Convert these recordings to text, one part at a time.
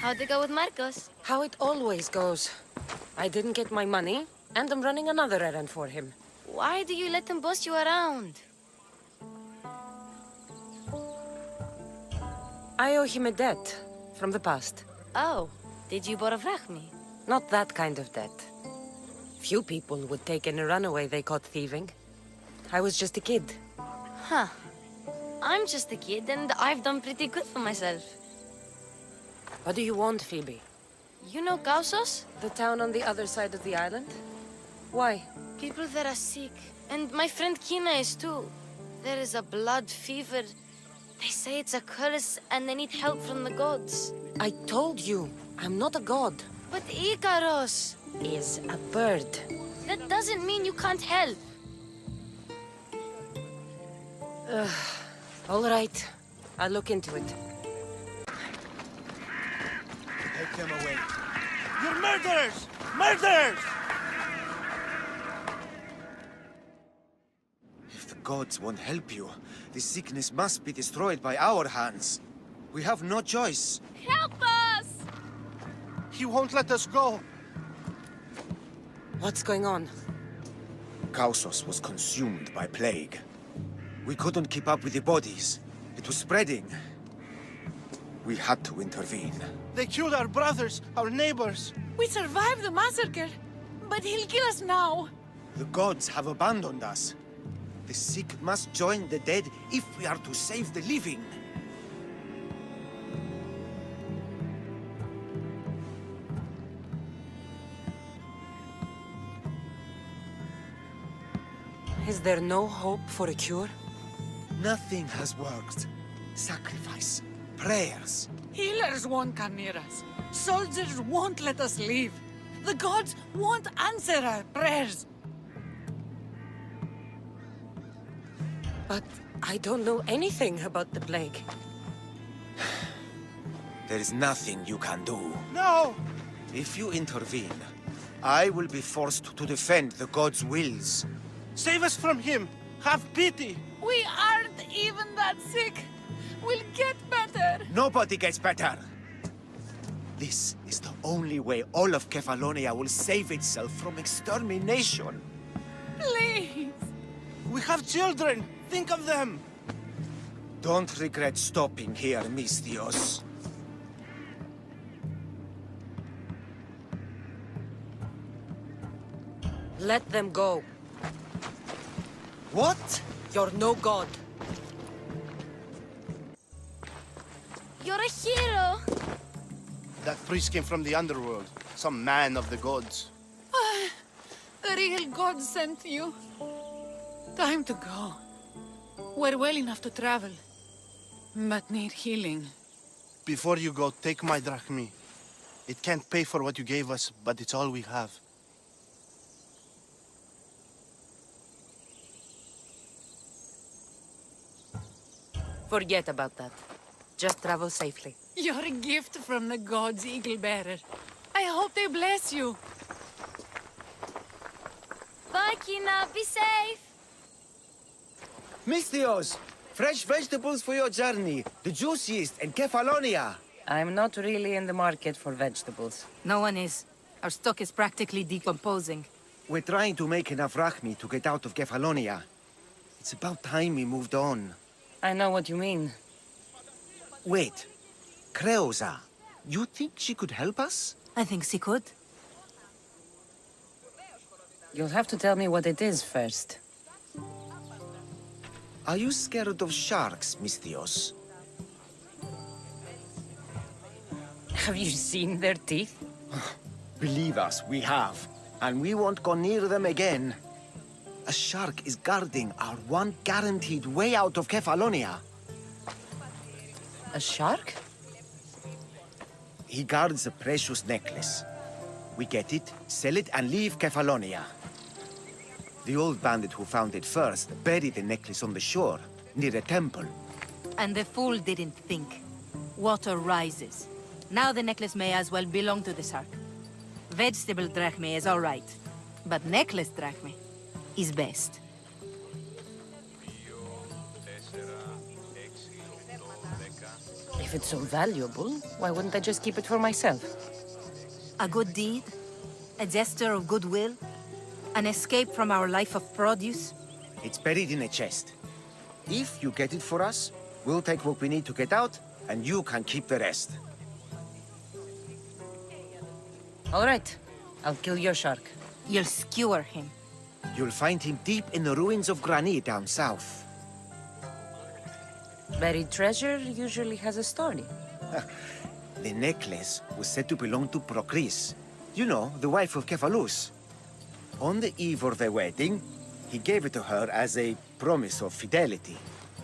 How'd it go with Marcos? How it always goes. I didn't get my money, and I'm running another errand for him. Why do you let him boss you around? I owe him a debt from the past. Oh, did you borrow me? Not that kind of debt. Few people would take in a runaway they caught thieving. I was just a kid. Huh. I'm just a kid, and I've done pretty good for myself. What do you want, Phoebe? You know Kausos? The town on the other side of the island? Why? People there are sick, and my friend Kina is too. There is a blood fever. They say it's a curse, and they need help from the gods. I told you, I'm not a god. But Ikaros Is a bird. that doesn't mean you can't help. All right. I'll look into it. Take them away. You're murderers! Murderers! If the gods won't help you, this sickness must be destroyed by our hands. We have no choice. Help us! He won't let us go. What's going on? Kausos was consumed by plague. We couldn't keep up with the bodies. It was spreading. We had to intervene. They killed our brothers, our neighbors. We survived the massacre, but he'll kill us now. The gods have abandoned us. The sick must join the dead if we are to save the living. Is there no hope for a cure? Nothing has worked. Sacrifice, prayers. Healers won't come near us. Soldiers won't let us leave. The gods won't answer our prayers. But I don't know anything about the plague. There is nothing you can do. No! If you intervene, I will be forced to defend the gods' wills. Save us from him! Have pity! We aren't even that sick. We'll get better. Nobody gets better! This is the only way all of Kefalonia will save itself from extermination. Please. We have children! Think of them! Don't regret stopping here, Misthios. Let them go. What? You're no god. You're a hero! That priest came from the underworld. Some man of the gods. The real God sent you. Time to go. We're well enough to travel, but need healing. Before you go, take my drachmi. It can't pay for what you gave us, but it's all we have. Forget about that. Just travel safely. You're a gift from the gods, Eagle Bearer. I hope they bless you. Bye, Kina. Be safe! Misthios! Fresh vegetables for your journey. The juiciest in Kefalonia. I'm not really in the market for vegetables. No one is. Our stock is practically decomposing. We're trying to make enough rachmi to get out of Kefalonia. It's about time we moved on. I know what you mean. Wait. Creosa. You think she could help us? I think she could. You'll have to tell me what it is first. Are you scared of sharks, Misthios? Have you seen their teeth? Believe us, we have. And we won't go near them again. A shark is guarding our one guaranteed way out of Kefalonia. A shark? He guards a precious necklace. We get it, sell it, and leave Kefalonia. The old bandit who found it first buried the necklace on the shore, near a temple. And the fool didn't think. Water rises. Now the necklace may as well belong to the shark. Vegetable drachme is all right, but necklace drachme is best. If If it's so valuable, why wouldn't I just keep it for myself? A good deed? A gesture of goodwill? An escape from our life of produce? It's buried in a chest. If you get it for us, we'll take what we need to get out, and you can keep the rest. All right. I'll kill your shark. You'll skewer him. You'll find him deep in the ruins of Granit down south. Buried treasure usually has a story. The necklace was said to belong to Procris. You know, the wife of Cephalus. On the eve of their wedding, he gave it to her as a promise of fidelity.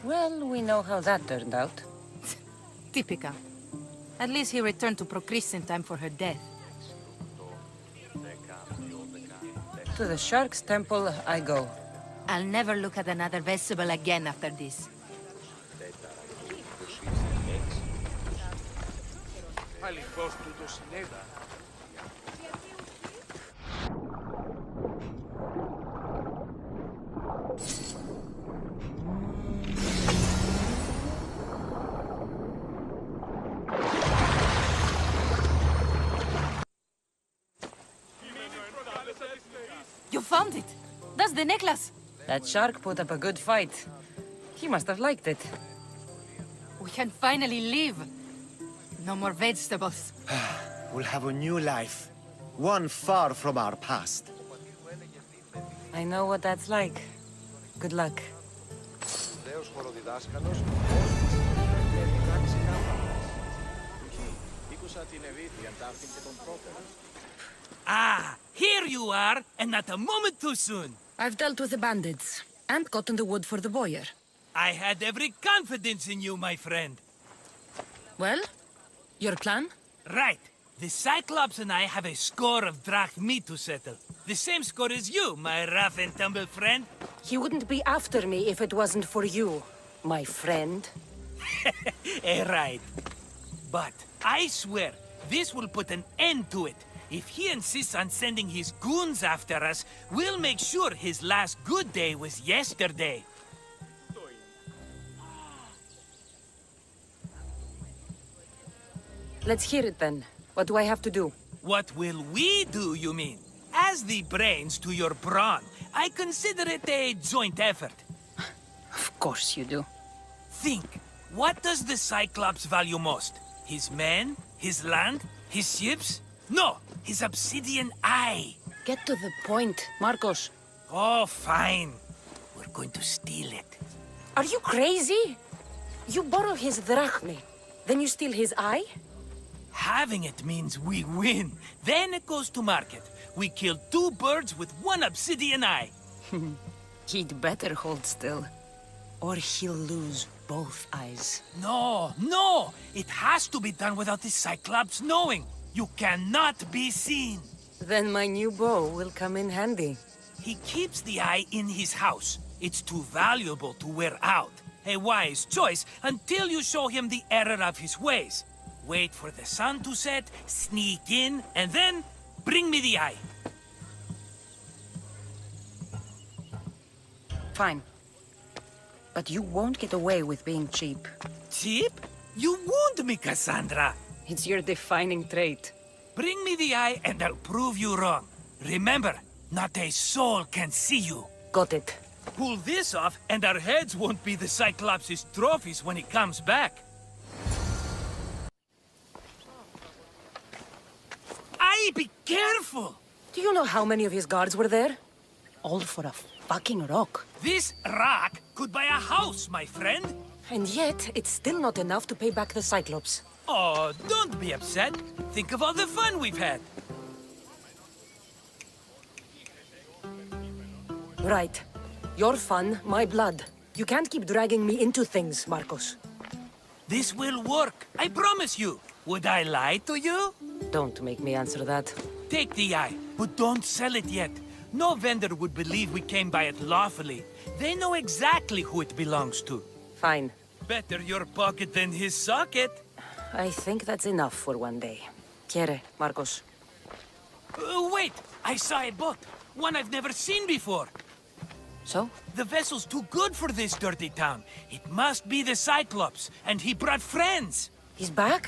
Well, we know how that turned out. Typical. At least he returned to Procris in time for her death. To the Shark's Temple I go. I'll never look at another vegetable again after this. You found it! That's the necklace! That shark put up a good fight. He must have liked it. We can finally live. No more vegetables. We'll have a new life. One far from our past. I know what that's like. Good luck. Ah, here you are, and not a moment too soon. I've dealt with the bandits, and gotten the wood for the boiler. I had every confidence in you, my friend. Well, your plan? Right. The Cyclops and I have a score of drachmi to settle. The same score as you, my rough and tumble friend. He wouldn't be after me if it wasn't for you, my friend. Right. But I swear, this will put an end to it. If he insists on sending his goons after us, we'll make sure his last good day was yesterday. Let's hear it then. What do I have to do? What will we do, you mean? As the brains to your brawn, I consider it a joint effort. Of course you do. Think, what does the Cyclops value most? His men? His land? His ships? No, his obsidian eye. Get to the point, Marcos. Oh, fine. We're going to steal it. Are you crazy? You borrow his drachmi, then you steal his eye? Having it means we win. Then it goes to market. We kill two birds with one obsidian eye. He'd better hold still, or he'll lose both eyes. No, no! It has to be done without the Cyclops knowing. You cannot be seen. Then my new bow will come in handy. He keeps the eye in his house. It's too valuable to wear out. A wise choice until you show him the error of his ways. Wait for the sun to set, sneak in, and then bring me the eye. Fine. But you won't get away with being cheap. Cheap? You wound me, Cassandra. It's your defining trait. Bring me the eye and I'll prove you wrong. Remember, not a soul can see you. Got it. Pull this off and our heads won't be the Cyclops' trophies when he comes back. Aye, be careful! Do you know how many of his guards were there? All for a fucking rock. This rock could buy a house, my friend. And yet, it's still not enough to pay back the Cyclops. Oh, don't be upset. Think of all the fun we've had. Right. Your fun, my blood. You can't keep dragging me into things, Marcos. This will work, I promise you. Would I lie to you? Don't make me answer that. Take the eye, but don't sell it yet. No vendor would believe we came by it lawfully. They know exactly who it belongs to. Fine. Better your pocket than his socket. I think that's enough for one day. Quiere, Marcos. Wait! I saw a boat. One I've never seen before. So? The vessel's too good for this dirty town. It must be the Cyclops, and he brought friends. He's back?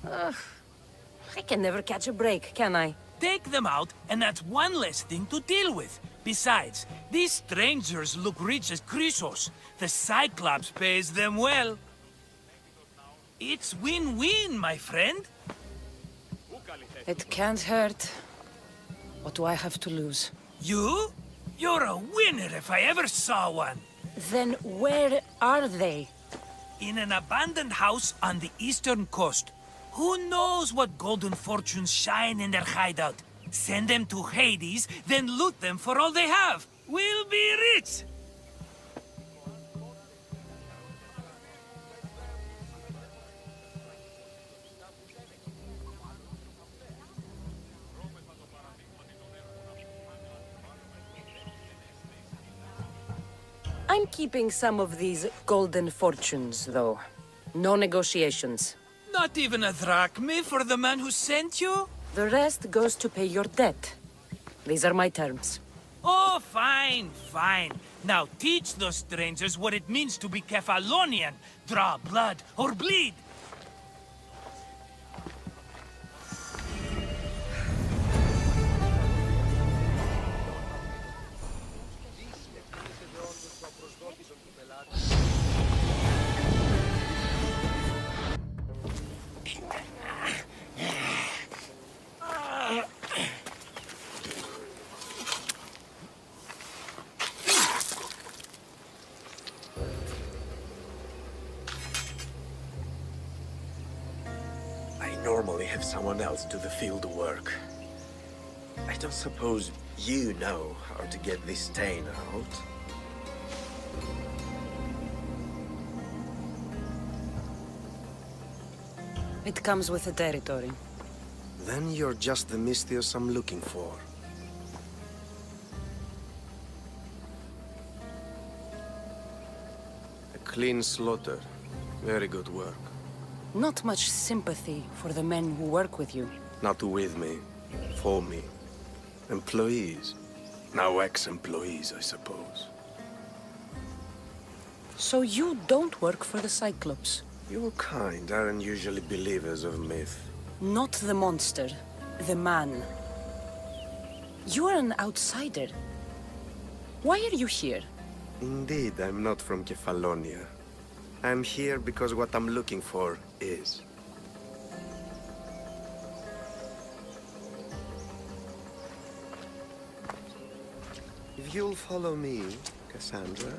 I can never catch a break, can I? Take them out, and that's one less thing to deal with. Besides, these strangers look rich as Chrysos. The Cyclops pays them well. It's win-win, my friend. It can't hurt. What do I have to lose? You? You're a winner if I ever saw one. Then where are they? In an abandoned house on the eastern coast. Who knows what golden fortunes shine in their hideout? Send them to Hades, then loot them for all they have. We'll be rich! I'm keeping some of these golden fortunes, though. No negotiations. Not even a drachme for the man who sent you? The rest goes to pay your debt. These are my terms. Oh, fine, fine. Now teach those strangers what it means to be Kephalonian. Draw blood or bleed. I normally have someone else do the field work. I don't suppose you know how to get this stain out. It comes with the territory. Then you're just the Mystios I'm looking for. A clean slaughter. Very good work. Not much sympathy for the men who work with you. Not with me. For me. Employees. Now ex-employees, I suppose. So you don't work for the Cyclops? Your kind aren't usually believers of myth. Not the monster, the man. You are an outsider. Why are you here? Indeed, I'm not from Kefalonia. I'm here because what I'm looking for is. If you'll follow me, Cassandra.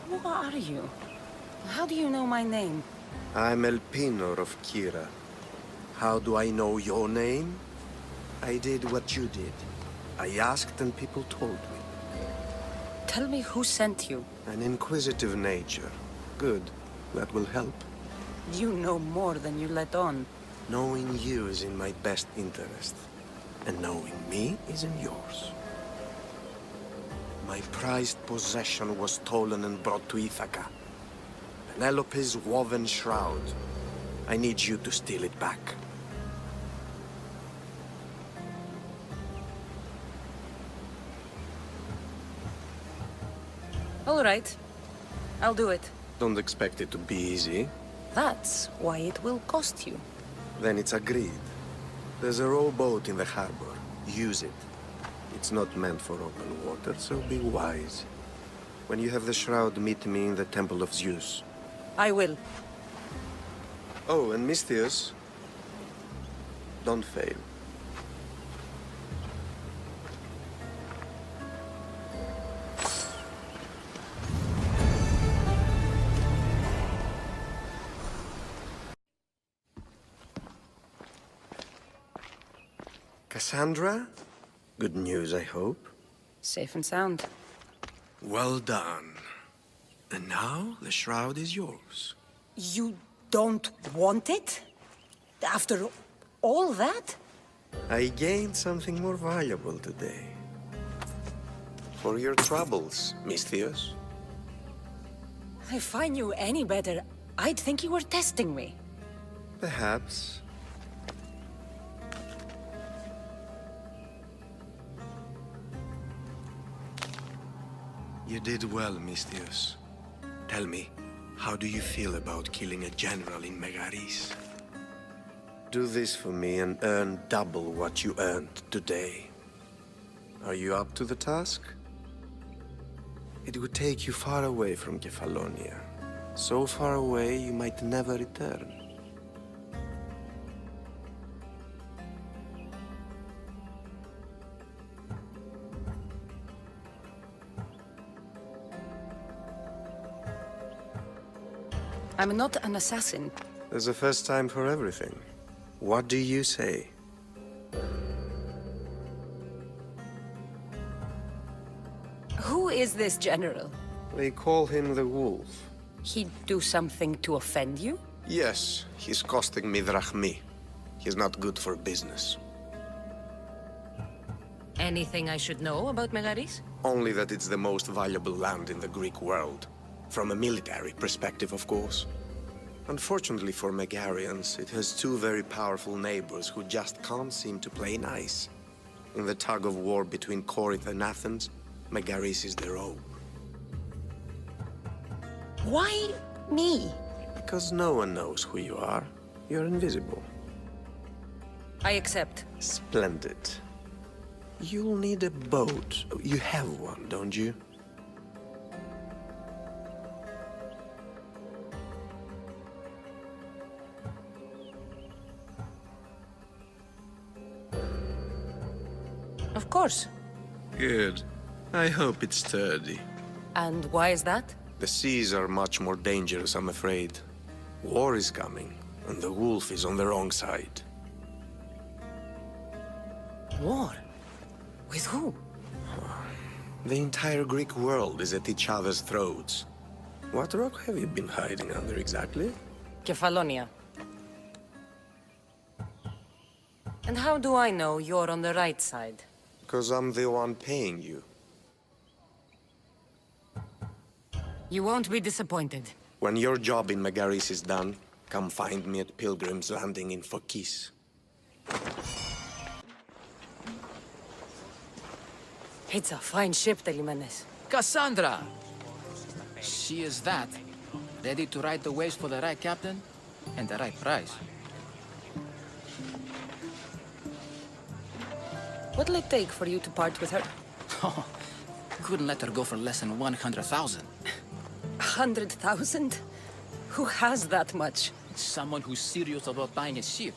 Who are you? How do you know my name? I'm Elpinor of Kira. How do I know your name? I did what you did. I asked and people told me. Tell me who sent you. An inquisitive nature. Good. That will help. You know more than you let on. Knowing you is in my best interest. And knowing me is in yours. My prized possession was stolen and brought to Ithaca. Penelope's woven shroud. I need you to steal it back. All right. I'll do it. Don't expect it to be easy. That's why it will cost you. Then it's agreed. There's a rowboat in the harbor. Use it. It's not meant for open water, so be wise. When you have the shroud, meet me in the Temple of Zeus. I will. Oh, and Mystios, don't fail. Cassandra? Good news, I hope. Safe and sound. Well done. And now the shroud is yours. You don't want it? After all that? I gained something more valuable today. for your troubles, Misthios. If I knew any better, I'd think you were testing me. Perhaps. You did well, Misthios. Tell me, how do you feel about killing a general in Megaris? Do this for me and earn double what you earned today. Are you up to the task? It would take you far away from Kefalonia. So far away you might never return. I'm not an assassin. There's a first time for everything. What do you say? Who is this general? They call him the Wolf. He'd do something to offend you? Yes, he's costing me drachmi. He's not good for business. Anything I should know about Megaris? Only that it's the most valuable land in the Greek world. From a military perspective, of course. Unfortunately for Megarians, it has two very powerful neighbors who just can't seem to play nice. In the tug of war between Corinth and Athens, Megaris is the rogue. Why me? Because no one knows who you are. You're invisible. I accept. Splendid. You'll need a boat. You have one, don't you? Of course. Good. I hope it's sturdy. And why is that? The seas are much more dangerous, I'm afraid. War is coming, and the wolf is on the wrong side. War? With who? The entire Greek world is at each other's throats. What rock have you been hiding under exactly? Kefalonia. And how do I know you're on the right side? Because I'm the one paying you. You won't be disappointed. When your job in Megaris is done, come find me at Pilgrim's Landing in Phokis. It's a fine ship, Telimenes. Cassandra! She is that. Ready to ride the waves for the right captain and the right price. What'll it take for you to part with her? Oh, couldn't let her go for less than 100,000. 100,000? Who has that much? Someone who's serious about buying a ship.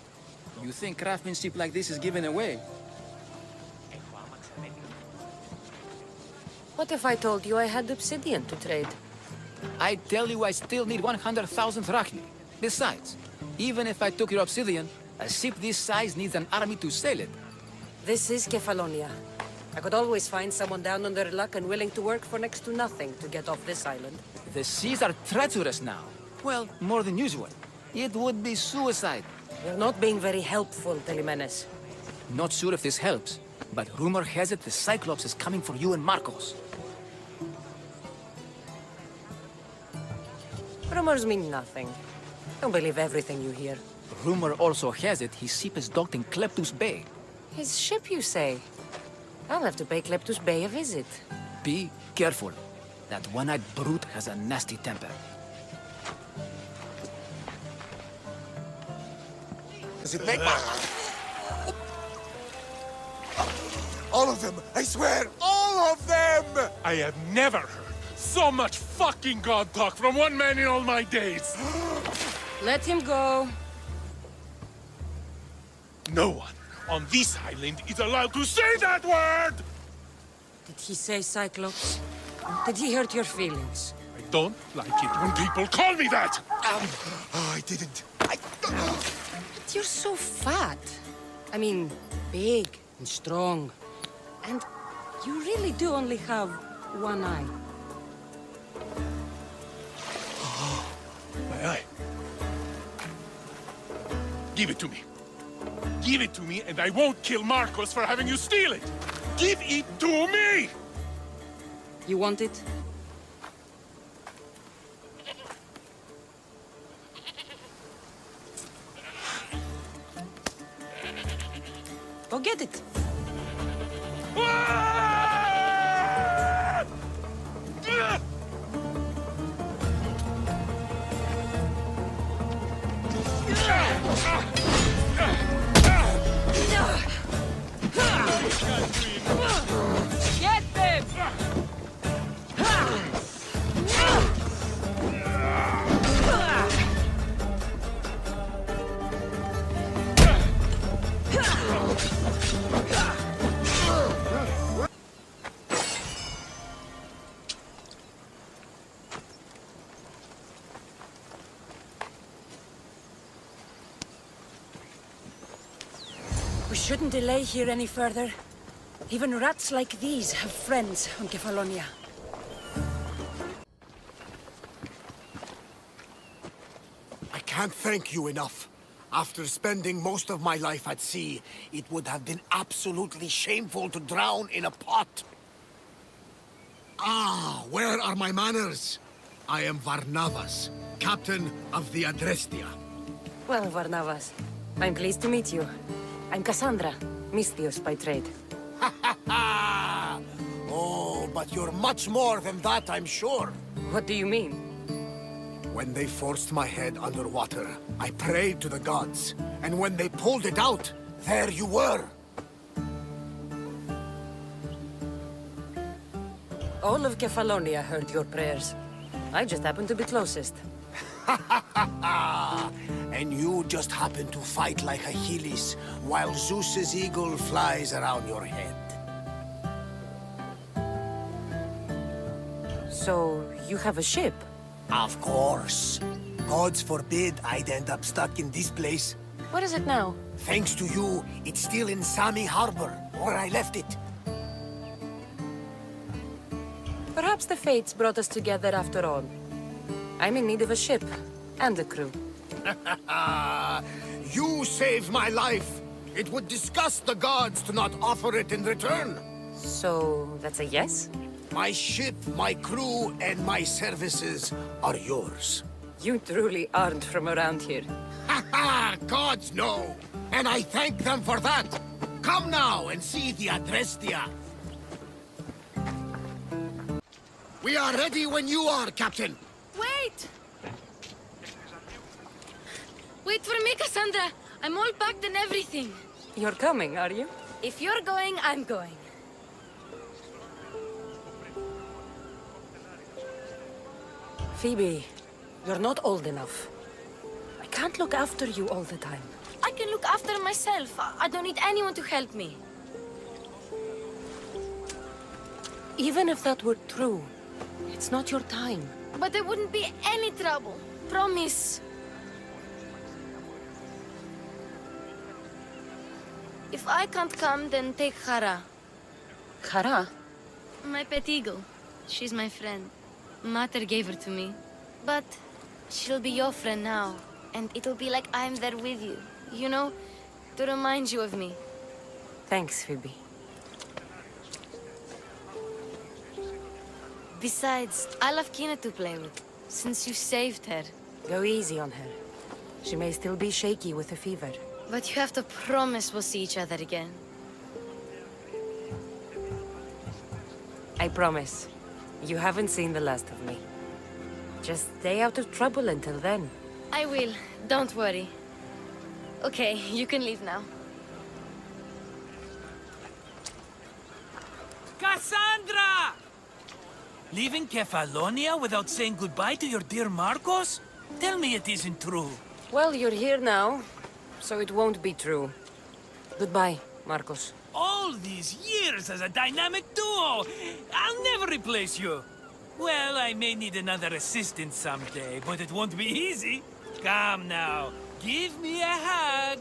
You think craftsmanship like this is given away? What if I told you I had obsidian to trade? I tell you I still need 100,000 drachmi. Besides, even if I took your obsidian, a ship this size needs an army to sail it. This is Kefalonia. I could always find someone down on their luck and willing to work for next to nothing to get off this island. The seas are treacherous now. Well, more than usual. It would be suicide. You're not being very helpful, Telimenes. Not sure if this helps, but rumor has it the Cyclops is coming for you and Marcos. Rumors mean nothing. Don't believe everything you hear. Rumor also has it his ship is docked in Kleptus Bay. His ship, you say? I'll have to pay Kleptus Bay a visit. Be careful. That one-eyed brute has a nasty temper. Does it make all of them! I swear, all of them! I have never heard so much fucking god talk from one man in all my days. Let him go. No one on this island is allowed to say that word! Did he say Cyclops? Did he hurt your feelings? I don't like it when people call me that! Oh, I didn't. But you're so fat. I mean, big and strong. And you really do only have one eye. My eye. Give it to me. Give it to me and I won't kill Marcos for having you steal it! Give it to me! You want it? Go get it. Get them! We shouldn't delay here any further. Even rats like these have friends on Kefalonia. I can't thank you enough. After spending most of my life at sea, it would have been absolutely shameful to drown in a pot. Ah, where are my manners? I am Varnavas, captain of the Adrestia. Well, Varnavas, I'm pleased to meet you. I'm Cassandra, Misthios by trade. Oh, but you're much more than that, I'm sure. What do you mean? When they forced my head underwater, I prayed to the gods. And when they pulled it out, there you were. All of Kefalonia heard your prayers. I just happened to be closest. And you just happen to fight like Achilles, while Zeus's eagle flies around your head. So, you have a ship? Of course. Gods forbid I'd end up stuck in this place. What is it now? Thanks to you, it's still in Sami Harbor, where I left it. Perhaps the fates brought us together after all. I'm in need of a ship, and a crew. You saved my life. It would disgust the gods to not offer it in return. So, that's a yes? My ship, my crew, and my services are yours. You truly aren't from around here. Ha ha! Gods know! And I thank them for that! Come now and see the Adrestia! We are ready when you are, Captain! Wait! Wait for me, Cassandra! I'm all packed and everything. You're coming, are you? If you're going, I'm going. Phoebe, you're not old enough. I can't look after you all the time. I can look after myself. I don't need anyone to help me. Even if that were true, it's not your time. But there wouldn't be any trouble. Promise. If I can't come, then take Hara. Hara? My pet eagle. She's my friend. Mater gave her to me. But she'll be your friend now. And it'll be like I'm there with you. You know, to remind you of me. Thanks, Phoebe. Besides, I love Kina to play with, since you saved her. Go easy on her. She may still be shaky with the fever. But you have to promise we'll see each other again. I promise. You haven't seen the last of me. Just stay out of trouble until then. I will. Don't worry. Okay, you can leave now. Cassandra! Leaving Kefalonia without saying goodbye to your dear Marcos? Tell me it isn't true. Well, you're here now, so it won't be true. Goodbye, Marcos. All these years as a dynamic duo! I'll never replace you! Well, I may need another assistant someday, but it won't be easy. Come now, give me a hug!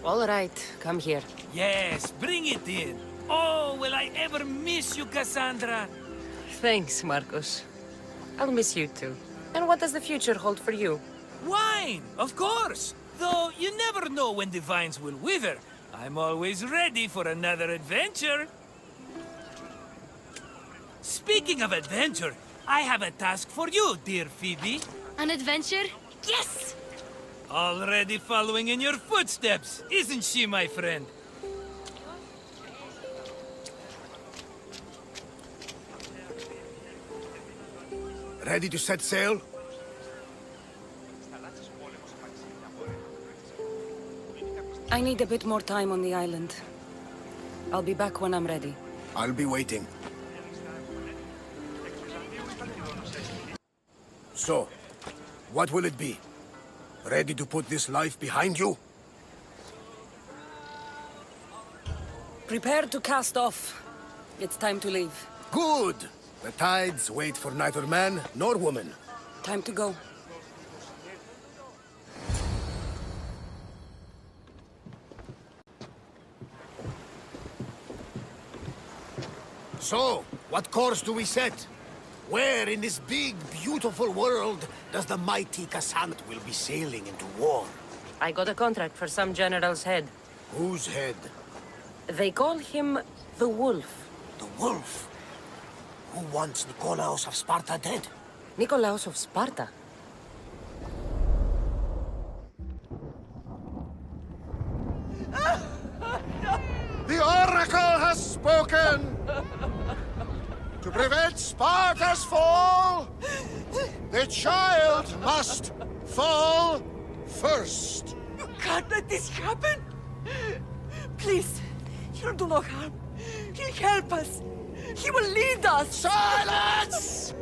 All right, come here. Yes, bring it in. Oh, will I ever miss you, Cassandra? Thanks, Marcos. I'll miss you too. And what does the future hold for you? Wine, of course! Though you never know when the vines will wither. I'm always ready for another adventure. Speaking of adventure, I have a task for you, dear Phoebe. An adventure? Yes! Already following in your footsteps, isn't she, my friend? Ready to set sail? I need a bit more time on the island. I'll be back when I'm ready. I'll be waiting. So, what will it be? Ready to put this life behind you? Prepare to cast off. It's time to leave. Good! The tides wait for neither man nor woman. Time to go. So, what course do we set? Where in this big, beautiful world does the mighty Cassandra will be sailing into war? I got a contract for some general's head. Whose head? They call him the Wolf. The Wolf? Who wants Nikolaos of Sparta dead? Nikolaos of Sparta? The Oracle has spoken! To prevent Sparta's fall, the child must fall first. You can't let this happen! Please, he'll do no harm. He'll help us. He will lead us! Silence!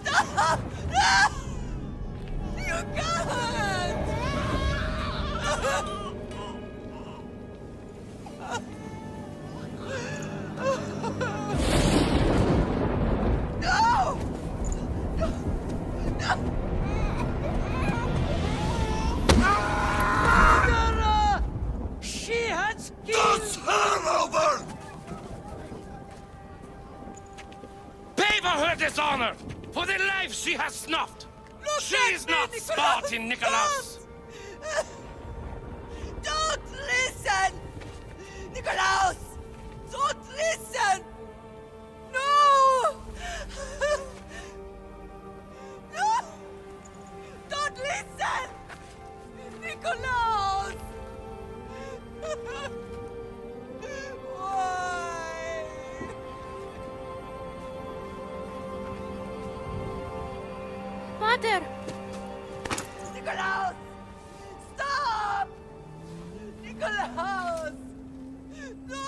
Stop! No! You can't! No! She has killed... That's her over! Pay for her dishonor! For the life she has snuffed! She is not Spartan, Nikolaos! Don't listen! Nikolaos! Don't listen! No! No! Don't listen! Nikolaos! Why? Mater! Nikolaos! Stop! Nikolaos! No!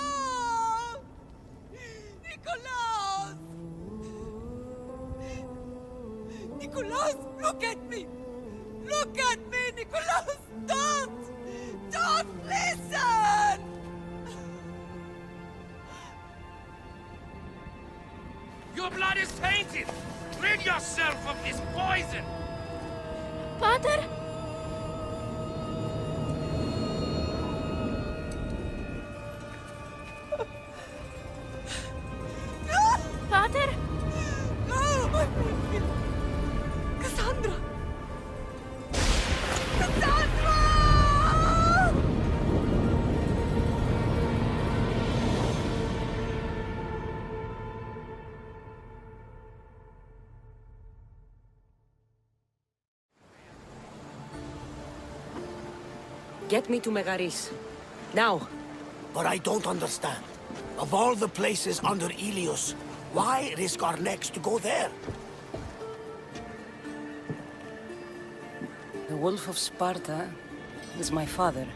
Nikolaos! Nikolaos, look at me! Look at me, Nikolaos! Don't! Don't listen! Your blood is tainted! Rid yourself of this poison! Pater? Pater? No, my baby! Cassandra! Cassandra! Get me to Megaris. Now. But I don't understand. Of all the places under Ilios, why risk our necks to go there? The Wolf of Sparta is my father.